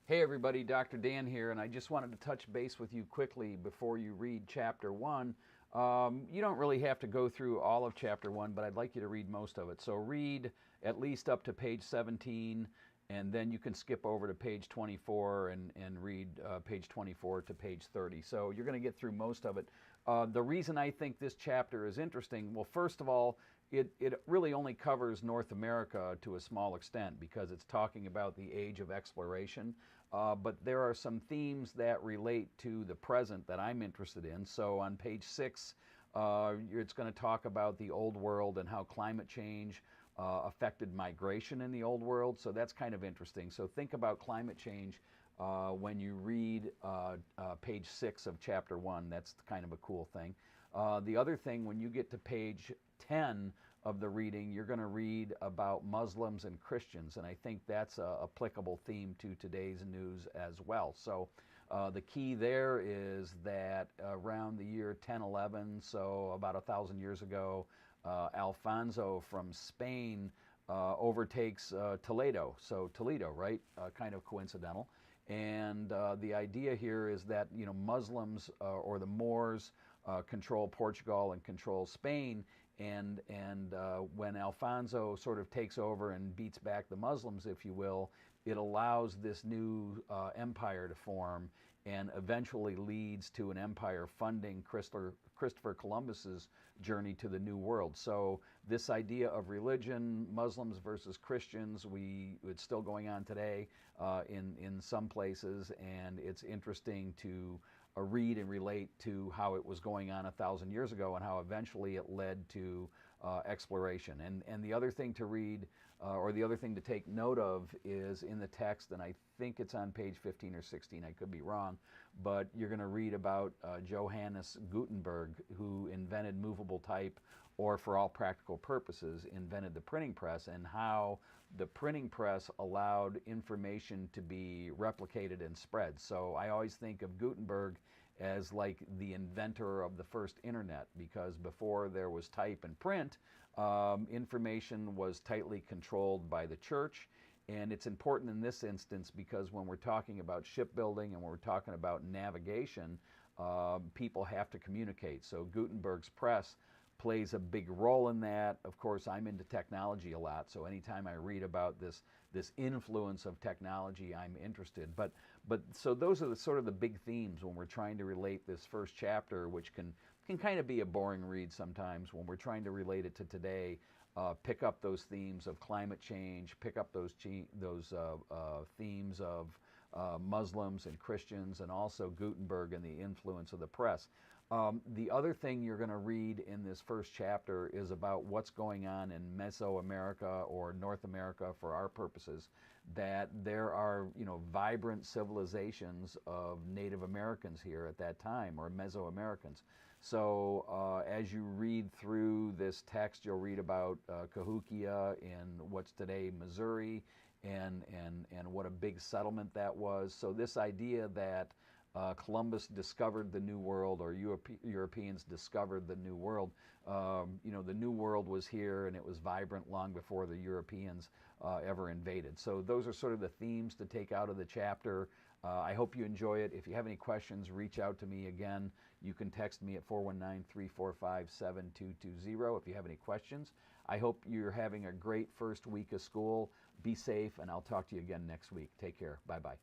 Hey everybody, Dr. Dan here, and I just wanted to touch base with you quickly before you read chapter one. You don't really have to go through all of chapter one, but I'd like you to read most of it. So read at least up to page 17, and then you can skip over to page 24 and read page 24 to page 30. So you're going to get through most of it. The reason I think this chapter is interesting, well, first of all, it really only covers North America to a small extent because it's talking about the age of exploration. But there are some themes that relate to the present that I'm interested in. So on page 6, it's going to talk about the Old World and how climate change affected migration in the Old World. So that's kind of interesting. So think about climate change when you read page 6 of chapter 1. That's kind of a cool thing. The other thing, when you get to page 10 of the reading, you're going to read about Muslims and Christians, and I think that's a applicable theme to today's news as well. So the key there is that around the year 1011, so about 1,000 years ago, Alfonso from Spain overtakes Toledo. So Toledo, right? Kind of coincidental. And the idea here is that Muslims or the Moors control Portugal and control Spain, and when Alfonso sort of takes over and beats back the Muslims, if you will, it allows this new empire to form, and eventually leads to an empire funding Christopher Columbus's journey to the New World. So this idea of religion, Muslims versus Christians, it's still going on today in some places, and it's interesting to read and relate to how it was going on 1,000 years ago and how eventually it led to exploration. And the other thing to read, or the other thing to take note of, is in the text, and I think it's on page 15 or 16, I could be wrong, but you're going to read about Johannes Gutenberg, who invented movable type, or for all practical purposes invented the printing press, and how the printing press allowed information to be replicated and spread. So I always think of Gutenberg as like the inventor of the first internet, because before there was type and print, information was tightly controlled by the church. And it's important in this instance because when we're talking about shipbuilding and when we're talking about navigation, people have to communicate. So Gutenberg's press plays a big role in that. Of course, I'm into technology a lot, so anytime I read about this influence of technology, I'm interested. But so those are the sort of the big themes when we're trying to relate this first chapter, which can kind of be a boring read sometimes when we're trying to relate it to today. Pick up those themes of climate change, pick up those themes of Muslims and Christians, and also Gutenberg and the influence of the press. The other thing you're going to read in this first chapter is about what's going on in Mesoamerica, or North America for our purposes, that there are vibrant civilizations of Native Americans here at that time, or Mesoamericans. So as you read through this text, you'll read about Cahokia in what's today Missouri, and what a big settlement that was. So this idea that Columbus discovered the New World, or Europeans discovered the New World. The New World was here, and it was vibrant long before the Europeans ever invaded. So those are sort of the themes to take out of the chapter. I hope you enjoy it. If you have any questions, reach out to me again. You can text me at 419-345-7220 if you have any questions. I hope you're having a great first week of school. Be safe, and I'll talk to you again next week. Take care. Bye-bye.